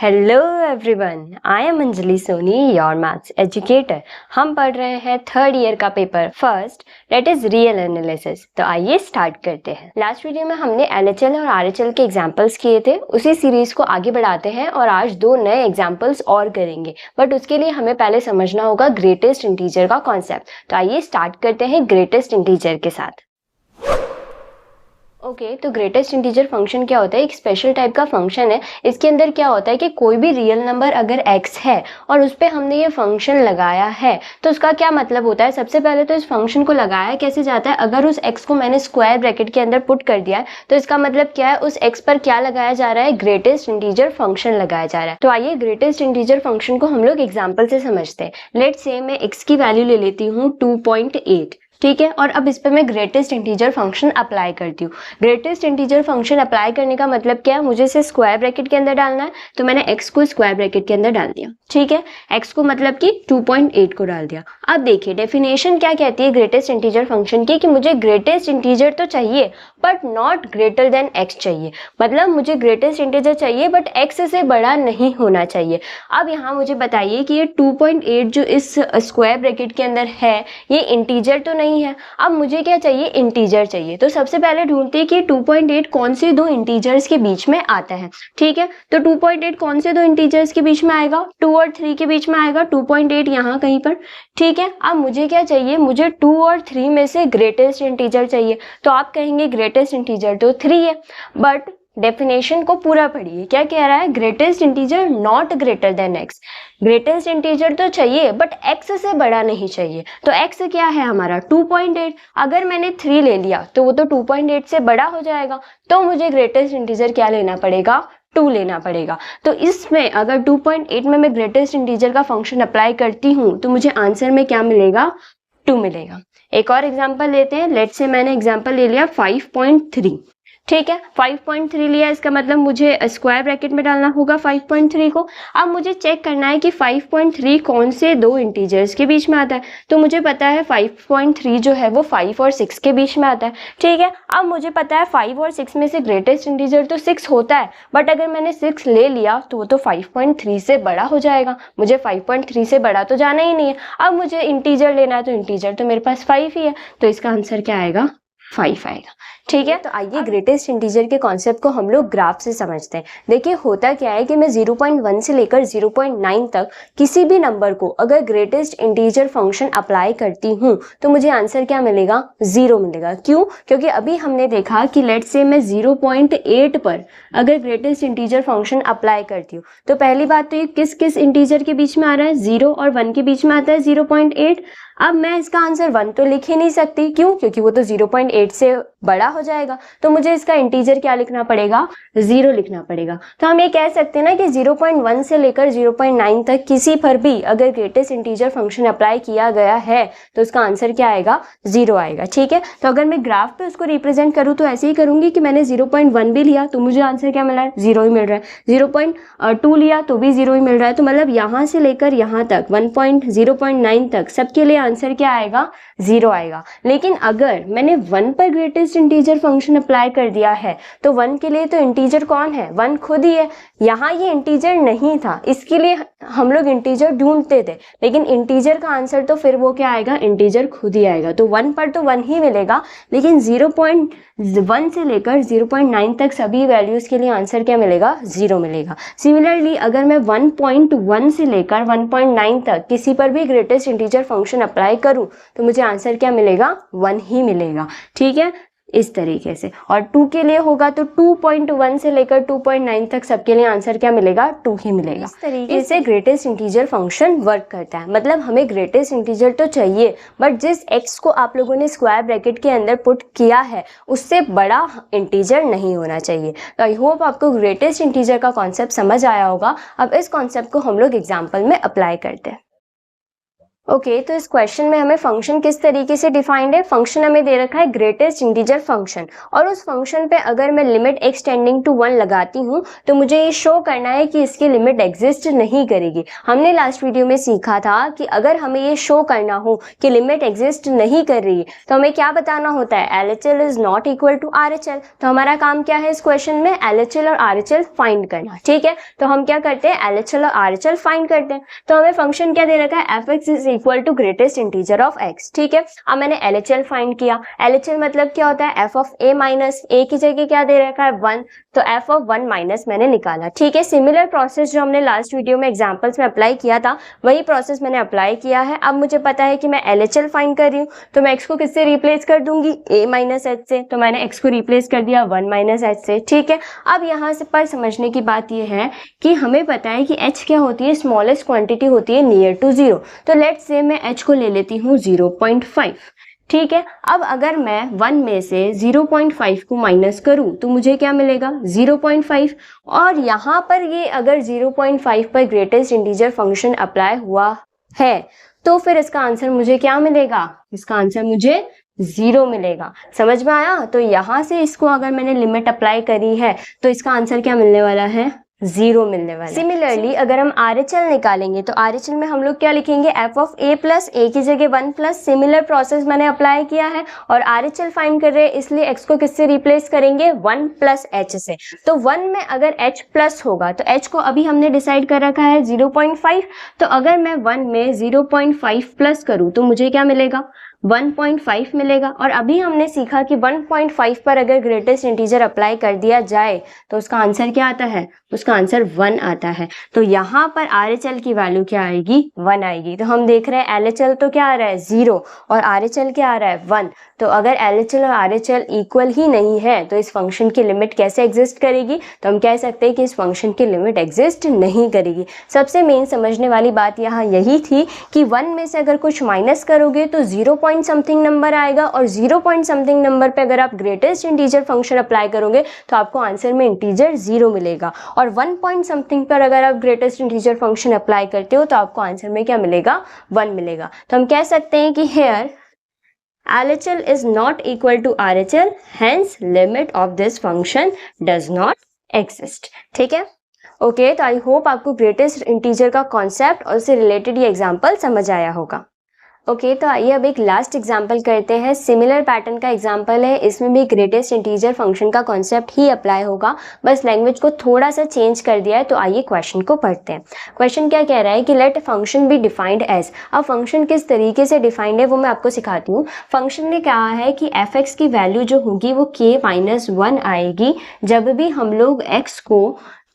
Hello everyone, I am Anjali Soni, your maths educator. हम पढ़ रहे हैं थर्ड ईयर का paper first, that is real analysis. तो आइए स्टार्ट करते हैं। लास्ट वीडियो में हमने एलएचएल और आरएचएल के एग्जांपल्स किए थे, उसी सीरीज को आगे बढ़ाते हैं और आज दो नए एग्जांपल्स और करेंगे। बट उसके लिए हमें पहले समझना होगा ग्रेटेस्ट इंटीजर का कॉन्सेप्ट। तो आइए स्टार्ट करते हैं ग्रेटेस्ट इंटीजर के साथ। तो ग्रेटेस्ट इंटीजर फंक्शन क्या होता है? एक स्पेशल टाइप का फंक्शन है। इसके अंदर क्या होता है कि कोई भी रियल नंबर अगर x है और उस पर हमने ये फंक्शन लगाया है तो उसका क्या मतलब होता है? सबसे पहले तो इस फंक्शन को लगाया कैसे जाता है? अगर उस x को मैंने स्क्वायर ब्रैकेट के अंदर पुट कर दिया है तो इसका मतलब क्या है? उस x पर क्या लगाया जा रहा है? ग्रेटेस्ट इंटीजर फंक्शन लगाया जा रहा है। तो आइए ग्रेटेस्ट इंटीजर फंक्शन को हम लोग एग्जाम्पल से समझते हैं। लेट्स से मैं x की वैल्यू ले लेती हूँ 2.8, ठीक है। और अब इस पे मैं ग्रेटेस्ट इंटीजर फंक्शन अप्लाई करती हूँ। ग्रेटेस्ट इंटीजर फंक्शन अप्लाई करने का मतलब क्या है? मुझे इसे स्क्वायर ब्रैकेट के अंदर डालना है, तो मैंने x को स्क्वायर ब्रैकेट के अंदर डाल दिया, ठीक है। x को मतलब कि 2.8 को डाल दिया। अब देखिए डेफिनेशन क्या कहती है ग्रेटेस्ट इंटीजर फंक्शन की, कि मुझे ग्रेटेस्ट इंटीजर तो चाहिए but not greater than x चाहिए। मतलब मुझे ग्रेटेस्ट इंटीजर चाहिए बट x से बड़ा नहीं होना चाहिए। अब यहाँ मुझे बताइए कि ये 2.8 जो इस स्क्वायर ब्रैकेट के अंदर है ये इंटीजर तो नहीं है। अब मुझे क्या चाहिए? इंटीजर चाहिए। तो सबसे पहले ढूंढते हैं कि 2.8 कौन से दो इंटीजर्स के बीच में आता है, ठीक है। तो 2.8 कौन से दो इंटीजर्स के बीच में आएगा? 2 और 3 के बीच में आएगा। 2.8 यहाँ कहीं पर, ठीक है। अब मुझे क्या चाहिए? मुझे 2 और 3 में से ग्रेटेस्ट इंटीजर चाहिए। तो आप कहेंगे ग्रेटेस्ट इंटीजर तो 3 है, बट डेफिनेशन को पूरा पढ़िए। क्या कह रहा है? Greatest integer not greater than x। Greatest integer तो चाहिए बट x से बड़ा नहीं चाहिए। तो x क्या है हमारा? 2.8। अगर मैंने 3 ले लिया तो वो तो 2.8 से बड़ा हो जाएगा। तो मुझे ग्रेटेस्ट इंटीजर क्या लेना पड़ेगा? 2 लेना पड़ेगा। तो इसमें अगर 2.8 में मैं ग्रेटेस्ट इंटीजर का फंक्शन अप्लाई करती हूँ तो मुझे आंसर में क्या मिलेगा? 2 मिलेगा। एक और एग्जाम्पल लेते हैं। लेट्स से मैंने एग्जाम्पल ले लिया 5.3, ठीक है। 5.3 लिया, इसका मतलब मुझे स्क्वायर ब्रैकेट में डालना होगा 5.3 को। अब मुझे चेक करना है कि 5.3 कौन से दो इंटीजर्स के बीच में आता है। तो मुझे पता है 5.3 जो है वो 5 और 6 के बीच में आता है, ठीक है। अब मुझे पता है 5 और 6 में से ग्रेटेस्ट इंटीजर तो 6 होता है, बट अगर मैंने 6 ले लिया तो वो तो 5.3 से बड़ा हो जाएगा। मुझे 5.3 से बड़ा तो जाना ही नहीं है। अब मुझे इंटीजर लेना है तो इंटीजर तो मेरे पास 5 ही है, तो इसका आंसर क्या आएगा? 5 आएगा, ठीक है। तो आइए ग्रेटेस्ट इंटीजर के कॉन्सेप्ट को हम लोग ग्राफ से समझते हैं। देखिए होता क्या है कि मैं 0.1 से लेकर 0.9 तक किसी भी नंबर को अगर ग्रेटेस्ट इंटीजर फंक्शन अप्लाई करती हूँ तो मुझे आंसर क्या मिलेगा? 0 मिलेगा। क्यों? क्योंकि अभी हमने देखा कि लेट्स से मैं 0.8 पर अगर ग्रेटेस्ट इंटीजर फंक्शन अप्लाई करती हूँ तो पहली बात तो ये किस किस इंटीजर के बीच में आ रहा है? 0 और 1 के बीच में आता है 0.8। अब मैं इसका आंसर 1 तो लिख ही नहीं सकती, क्यों? क्योंकि वो तो 0.8 से बड़ा हो जाएगा। तो मुझे इसका इंटीजर क्या लिखना पड़ेगा? 0 लिखना पड़ेगा। तो हम ये कह सकते हैं ना कि 0.1 से लेकर 0.9 तक किसी पर भी अगर ग्रेटेस्ट इंटीजर फंक्शन अप्लाई किया गया है तो उसका आंसर क्या आएगा? 0 आएगा, ठीक है। तो अगर मैं ग्राफ पे उसको रिप्रेजेंट करूँ तो ऐसे ही करूंगी कि मैंने 0.1 भी लिया तो मुझे आंसर क्या मिल रहा है? 0 ही मिल रहा है। 0.2 लिया तो भी 0 ही मिल रहा है। तो मतलब यहाँ से लेकर यहाँ तक 0.9 तक सबके लिए आंसर क्या आएगा? 0 आएगा। लेकिन अगर मैंने 1 पर ग्रेटेस्ट इंटीजर फंक्शन अप्लाई कर दिया है तो 1 के लिए तो इंटीजर कौन है? 1 खुद ही है। यहाँ ये इंटीजर नहीं था, इसके लिए हम लोग इंटीजर ढूंढते थे, लेकिन इंटीजर का आंसर तो फिर वो क्या आएगा? इंटीजर खुद ही आएगा। तो 1 पर तो 1 ही मिलेगा, लेकिन 0.1 से लेकर 0.9 तक सभी वैल्यूज के लिए आंसर क्या मिलेगा? 0 मिलेगा। सिमिलरली अगर मैं 1.1 से लेकर 1.9 तक किसी पर भी ग्रेटेस्ट इंटीजर फंक्शन अप्लाई करूं तो मुझे आंसर क्या मिलेगा? 1 ही मिलेगा, ठीक है। इस तरीके से। और 2 के लिए होगा तो 2.1 से लेकर 2.9 तक सबके लिए आंसर क्या मिलेगा? 2 ही मिलेगा। इस तरीके से ग्रेटेस्ट इंटीजर फंक्शन वर्क करता है। मतलब हमें ग्रेटेस्ट इंटीजर तो चाहिए बट जिस x को आप लोगों ने स्क्वायर ब्रैकेट के अंदर पुट किया है उससे बड़ा इंटीजर नहीं होना चाहिए। तो आई होप आपको ग्रेटेस्ट इंटीजर का कॉन्सेप्ट समझ आया होगा। अब इस कॉन्सेप्ट को हम लोग एग्जाम्पल में अप्लाई करते हैं। ओके तो इस क्वेश्चन में हमें फंक्शन किस तरीके से डिफाइंड है, फंक्शन हमें दे रखा है ग्रेटेस्ट इंटीजर फंक्शन, और उस फंक्शन पे अगर मैं लिमिट x टेंडिंग टू 1 लगाती हूँ तो मुझे ये शो करना है कि इसकी लिमिट एग्जिस्ट नहीं करेगी। हमने लास्ट वीडियो में सीखा था कि अगर हमें ये शो करना हो कि लिमिट एग्जिस्ट नहीं कर रही है तो हमें क्या बताना होता है, LHL is not equal to RHL। तो हमारा काम क्या है इस क्वेश्चन में, LHL और RHL फाइंड करना। ठीक है, तो हम क्या करते हैं, LHL और RHL फाइंड करते हैं। तो हमें फंक्शन क्या दे रखा है, fx is equal to greatest integer of x। ठीक है, अब मैंने LHL फाइंड किया। LHL मतलब क्या होता है, f of a minus a की जगह क्या दे रखा है 1, तो f ऑफ 1 माइनस मैंने निकाला। ठीक है, सिमिलर प्रोसेस जो हमने लास्ट वीडियो में एग्जांपल्स में अप्लाई किया था वही प्रोसेस मैंने अप्लाई किया है। अब मुझे पता है कि मैं LHL फाइंड कर रही हूँ तो मैं x को किससे रिप्लेस कर दूंगी, a माइनस h से। तो मैंने x को रिप्लेस कर दिया 1 माइनस h से। ठीक है, अब यहाँ से पर समझने की बात यह है कि हमें पता है कि h क्या होती है, स्मॉलेस्ट क्वांटिटी होती है नियर टू 0। तो लेट्स से मैं h को ले लेती हूँ 0.5। ठीक है, अब अगर मैं 1 में से 0.5 को माइनस करूं तो मुझे क्या मिलेगा 0.5, और यहाँ पर ये अगर 0.5 पर ग्रेटेस्ट इंटीजर फंक्शन अप्लाई हुआ है तो फिर इसका आंसर मुझे क्या मिलेगा, इसका आंसर मुझे 0 मिलेगा। समझ में आया? तो यहाँ से इसको अगर मैंने लिमिट अप्लाई करी है तो इसका आंसर क्या मिलने वाला है, 0 मिलने वाला है। सिमिलरली अगर हम RHL निकालेंगे तो RHL में हम लोग क्या लिखेंगे, f of a plus a की जगह 1 प्लस, सिमिलर प्रोसेस मैंने अप्लाई किया है। और RHL फाइंड कर रहे हैं इसलिए x को किससे रिप्लेस करेंगे, 1 प्लस h से। तो 1 में अगर h प्लस होगा तो h को अभी हमने डिसाइड कर रखा है 0.5, तो अगर मैं 1 में 0.5 प्लस करूँ तो मुझे क्या मिलेगा, 1.5 मिलेगा। और अभी हमने सीखा कि 1.5 पर अगर ग्रेटेस्ट इंटीजर अप्लाई कर दिया जाए तो उसका आंसर क्या आता है, उसका आंसर 1 आता है। तो यहाँ पर RHL की वैल्यू क्या आएगी, 1 आएगी। तो हम देख रहे हैं LHL तो क्या आ रहा है 0 और RHL क्या आ रहा है 1। तो अगर LHL और RHL इक्वल ही नहीं है तो इस फंक्शन की लिमिट कैसे एग्जिस्ट करेगी, तो हम कह सकते हैं कि इस फंक्शन की लिमिट एग्जिस्ट नहीं करेगी। सबसे मेन समझने वाली बात यहाँ यही थी कि 1 में से अगर कुछ माइनस करोगे तो 0 पॉइंट समथिंग नंबर आएगा, और 0 पॉइंट समथिंग नंबर पे अगर आप ग्रेटेस्ट इंटीजर फंक्शन अप्लाई करोगे तो आपको आंसर में इंटीजर 0 मिलेगा। और 1 पॉइंट समथिंग पर अगर आप ग्रेटेस्ट इंटीजर फंक्शन अप्लाई करते हो तो आपको आंसर में क्या मिलेगा, 1 मिलेगा। तो हम कह सकते हैं कि hair LHL is not equal to RHL, hence limit of this function does not exist। ठीक है, ओके तो आई होप आपको ग्रेटेस्ट इंटीजर का कॉन्सेप्ट और उससे रिलेटेड ये एग्जाम्पल समझ आया होगा। ओके तो आइए अब एक लास्ट एग्जाम्पल करते हैं। सिमिलर पैटर्न का एग्जाम्पल है, इसमें भी ग्रेटेस्ट इंटीजर फंक्शन का कॉन्सेप्ट ही अप्लाई होगा, बस लैंग्वेज को थोड़ा सा चेंज कर दिया है। तो आइए क्वेश्चन को पढ़ते हैं। क्वेश्चन क्या कह रहा है कि let function be defined as. अब फंक्शन किस तरीके से डिफाइंड है वो मैं आपको सिखाती हूँ। फंक्शन ने कहा है कि f(x) की वैल्यू जो होगी वो k-1 आएगी जब भी हम लोग x को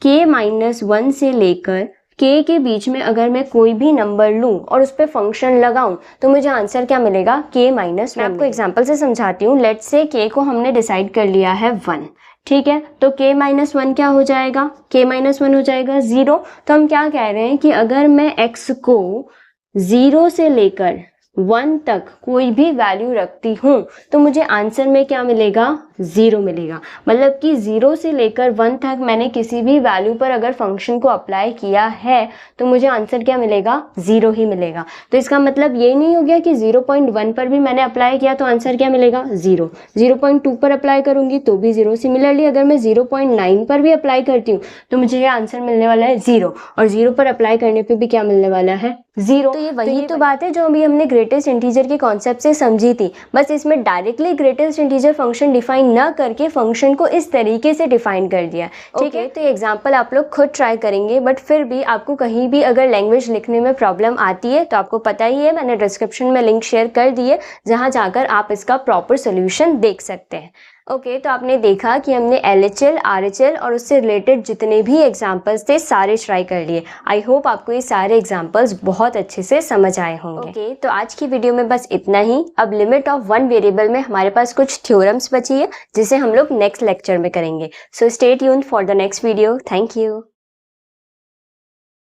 k-1 से लेकर k के बीच में अगर मैं कोई भी नंबर लूं और उस पर फंक्शन लगाऊं तो मुझे आंसर क्या मिलेगा, k-1। मैं आपको एग्जांपल से समझाती हूँ। लेट्स से k को हमने डिसाइड कर लिया है 1। ठीक है, तो k-1 क्या हो जाएगा, k-1 हो जाएगा 0। तो हम क्या कह रहे हैं कि अगर मैं x को 0 से लेकर 1 तक कोई भी वैल्यू रखती हूँ तो मुझे आंसर में क्या मिलेगा, 0 मिलेगा। मतलब कि 0 से लेकर 1 तक मैंने किसी भी वैल्यू पर अगर फंक्शन को अप्लाई किया है तो मुझे आंसर क्या मिलेगा, 0 ही मिलेगा। तो इसका मतलब ये नहीं हो गया कि 0.1 पर भी मैंने अप्लाई किया तो आंसर क्या मिलेगा, 0। 0.2 पर अप्लाई करूंगी तो भी 0। सिमिलरली अगर मैं 0.9 पर भी अप्लाई करती हूँ तो मुझे ये आंसर मिलने वाला है 0, और 0 पर अप्लाई करने पर भी क्या मिलने वाला है, 0। तो ये वही तो बात है जो अभी हमने ग्रेटेस्ट इंटीजर के कॉन्सेप्ट से समझी थी, बस इसमें directly greatest integer function define न करके फंक्शन को इस तरीके से डिफाइन कर दिया। ठीक है, तो ये एग्जांपल आप लोग खुद ट्राई करेंगे, बट फिर भी आपको कहीं भी अगर लैंग्वेज लिखने में प्रॉब्लम आती है तो आपको पता ही है, मैंने डिस्क्रिप्शन में लिंक शेयर कर दिए जहां जाकर आप इसका प्रॉपर सोल्यूशन देख सकते हैं। ओके तो आपने देखा कि हमने LHL, RHL और उससे रिलेटेड जितने भी एग्जांपल्स थे सारे ट्राई कर लिए। आई होप आपको ये सारे एग्जांपल्स बहुत अच्छे से समझ आए होंगे। ओके तो आज की वीडियो में बस इतना ही। अब लिमिट ऑफ 1 वेरिएबल में हमारे पास कुछ थ्योरम्स बची है जिसे हम लोग नेक्स्ट लेक्चर में करेंगे। So stay tuned for the next video. Thank you.